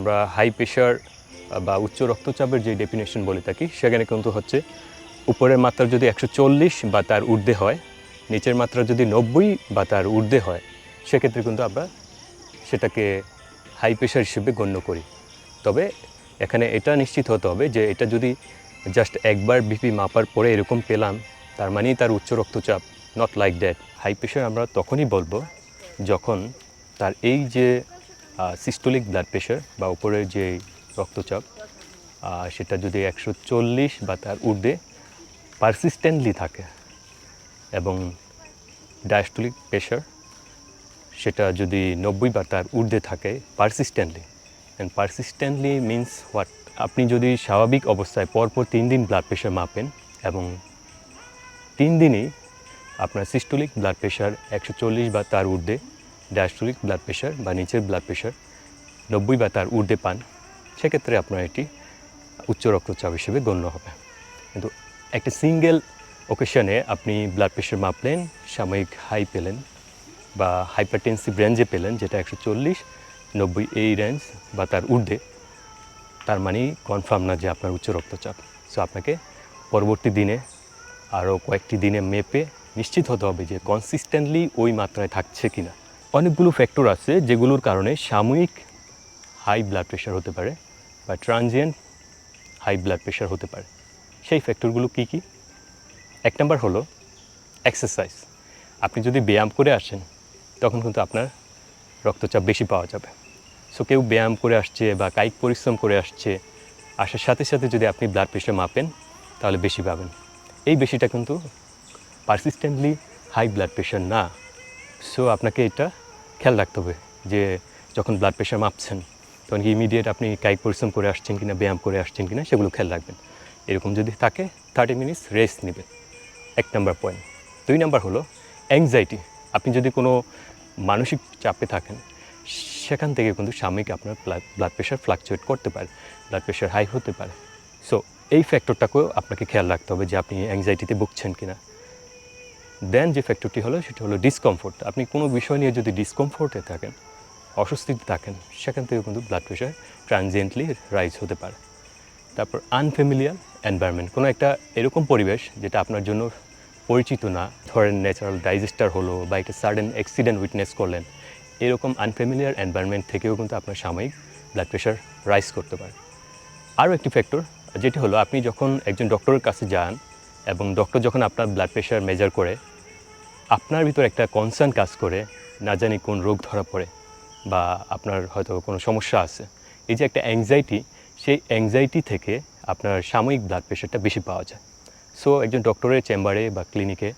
আমরা high pressure বা উচ্চ রক্তচাপের যে ডেফিনেশন বলে থাকি সেখানে কিন্তু হচ্ছে উপরের মাত্রা যদি 140 বা তার ঊর্ধ্বে হয়, নিচের মাত্রা যদি 90 বা তার ঊর্ধ্বে হয়, সেক্ষেত্রে কিন্তু আমরা সেটাকে হাই প্রেশার হিসেবে গণ্য করি। তবে এখানে এটা নিশ্চিত হতে হবে যে এটা যদি জাস্ট একবার বিপি মাপার পরে এরকম পেলাম তার মানেই তার উচ্চ রক্তচাপ, not like that. High pressure আমরা তখনই বলবো যখন তার এই যে সিস্টোলিক ব্লাড প্রেশার বা উপরের যে রক্তচাপ সেটা যদি 140 বা তার ঊর্ধ্বে পারসিস্টেন্টলি থাকে, এবং ডায়াস্টোলিক প্রেশার সেটা যদি 90 বা তার ঊর্ধ্বে থাকে persistently. And persistently means what? আপনি যদি স্বাভাবিক অবস্থায় পরপর 3 দিন ব্লাড প্রেশার মাপেন এবং 3 দিনই আপনার সিস্টোলিক ব্লাড প্রেশার 140 বা তার ঊর্ধ্বে, ডায়াস্টোলিক ব্লাড প্রেশার বা নিচের ব্লাড প্রেশার 90 বা তার ঊর্ধ্বে পান, সেক্ষেত্রে আপনার এটি উচ্চ রক্তচাপ হিসেবে গণ্য হবে। কিন্তু একটা সিঙ্গেল ওকেশনে আপনি ব্লাড প্রেশার মাপলেন, সাময়িক হাই পেলেন বা হাইপারটেনসিভ রেঞ্জে পেলেন, যেটা 140, 90 এই রেঞ্জ বা তার ঊর্ধ্বে, তার মানেই কনফার্ম না যে আপনার উচ্চ রক্তচাপ। সো আপনাকে পরবর্তী দিনে আরও কয়েকটি দিনে মেপে নিশ্চিত হতে হবে যে কনসিস্টেন্টলি ওই মাত্রায় থাকছে কি না। অনেকগুলো ফ্যাক্টর আছে যেগুলোর কারণে সাময়িক হাই ব্লাড প্রেশার হতে পারে বা ট্রানজিয়েন্ট হাই ব্লাড প্রেশার হতে পারে। সেই ফ্যাক্টরগুলো কী কী? 1 নম্বর হলো এক্সারসাইজ। আপনি যদি ব্যায়াম করে আসেন তখন কিন্তু আপনার রক্তচাপ বেশি পাওয়া যাবে। সো কেউ ব্যায়াম করে আসছে বা কায়িক পরিশ্রম করে আসছে, আসার সাথে সাথে যদি আপনি ব্লাড প্রেশার মাপেন তাহলে বেশি পাবেন। এই বেশিটা কিন্তু পারসিস্টেন্টলি হাই ব্লাড প্রেশার না। সো আপনাকে এটা খেয়াল রাখতে হবে যে যখন ব্লাড প্রেশার মাপছেন তখন কি ইমিডিয়েট আপনি কায়িক পরিশ্রম করে আসছেন কিনা, ব্যায়াম করে আসছেন কিনা, সেগুলো খেয়াল রাখবেন। এরকম যদি থাকে 30 মিনিটস রেস্ট নেবেন। 1 নম্বর পয়েন্ট। 2 নম্বর হলো অ্যাংজাইটি। আপনি যদি কোনো মানসিক চাপে থাকেন, সেখান থেকে কিন্তু সাময়িক আপনার ব্লাড প্রেশার ফ্লাকচুয়েট করতে পারে, ব্লাড প্রেশার হাই হতে পারে। সো এই ফ্যাক্টরটাকেও আপনাকে খেয়াল রাখতে হবে যে আপনি অ্যাংজাইটিতে ভুগছেন কিনা। দেন যে ফ্যাক্টরটি হলো সেটা হলো ডিসকমফোর্ট। আপনি কোনো বিষয় নিয়ে যদি ডিসকমফোর্টে থাকেন, অস্বস্তিতে থাকেন, সেখান থেকে কিন্তু ব্লাড প্রেশার ট্রানজিয়েন্টলি রাইজ হতে পারে। তারপর আনফ্যামিলিয়ার এনভায়রনমেন্ট, কোনো একটা এরকম পরিবেশ যেটা আপনার জন্য পরিচিত না, ধরেন ন্যাচারাল ডাইজেস্টার হলো বা একটা সাডেন অ্যাক্সিডেন্ট উইটনেস করলেন, এরকম আনফ্যামিলিয়ার এনভায়রনমেন্ট থেকেও কিন্তু আপনার সাময়িক ব্লাড প্রেশার রাইজ করতে পারে। আরও একটি ফ্যাক্টর যেটি হলো আপনি যখন একজন ডক্টরের কাছে যান এবং ডক্টর যখন আপনার ব্লাড প্রেশার মেজার করে, আপনার ভিতর একটা কনসার্ন কাজ করে, না জানি কোন রোগ ধরা পড়ে বা আপনার হয়তো কোনো সমস্যা আছে, এই যে একটা অ্যাংজাইটি, সেই অ্যাংজাইটি থেকে আপনার সাময়িক ব্লাড প্রেশারটা বেশি পাওয়া যায়। সো একজন ডক্টরের চেম্বারে বা ক্লিনিকে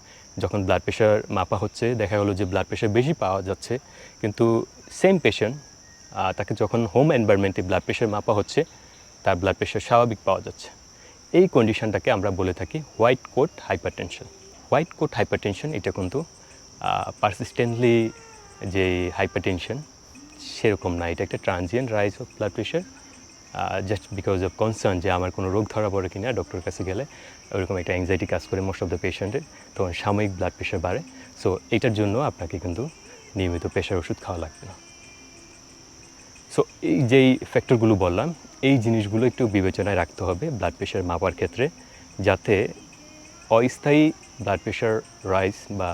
যখন ব্লাড প্রেশার মাপা হচ্ছে, দেখা গেলো যে ব্লাড প্রেশার বেশি পাওয়া যাচ্ছে, কিন্তু সেম পেশেন্ট তাকে যখন হোম এনভায়রনমেন্টে ব্লাড প্রেশার মাপা হচ্ছে, তার ব্লাড প্রেশার স্বাভাবিক পাওয়া যাচ্ছে। এই কন্ডিশনটাকে আমরা বলে থাকি white coat hypertension. White coat hypertension এটা কিন্তু পারসিস্টেন্টলি যে হাইপারটেনশন সেরকম না, এটা একটা transient rise of blood pressure just because of concern যে আমার কোনো রোগ ধরা পড়ে কিনা, ডক্টরের কাছে গেলে ওরকম একটা অ্যাংজাইটি কাজ করে মোস্ট অফ দ্য পেশেন্টের, তখন সাময়িক ব্লাড প্রেশার বাড়ে। সো এটার জন্য আপনাকে কিন্তু নিয়মিত প্রেশার ওষুধ খাওয়া লাগবে না। সো এই যেই ফ্যাক্টরগুলো বললাম, এই জিনিসগুলো একটু বিবেচনায় রাখতে হবে ব্লাড প্রেশার মাপার ক্ষেত্রে, যাতে অস্থায়ী ব্লাড প্রেশার রাইজ বা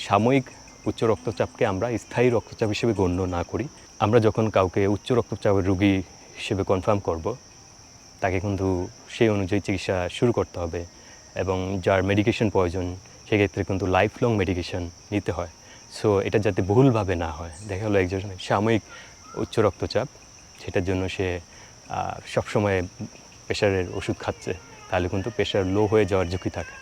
সাময়িক উচ্চ রক্তচাপকে আমরা স্থায়ী রক্তচাপ হিসেবে গণ্য না করি। আমরা যখন কাউকে উচ্চ রক্তচাপের রোগী হিসেবে কনফার্ম করব, তাকে কিন্তু সেই অনুযায়ী চিকিৎসা শুরু করতে হবে, এবং যার মেডিকেশন প্রয়োজন সেক্ষেত্রে কিন্তু লাইফ লং মেডিকেশন নিতে হয়। সো এটা যাতে ভুলভাবে না হয়, দেখা গেলো একজন সাময়িক উচ্চ রক্তচাপ, সেটার জন্য সে সবসময় প্রেশারের ওষুধ খাচ্ছে, তাহলে কিন্তু প্রেশার লো হয়ে যাওয়ার ঝুঁকি থাকে।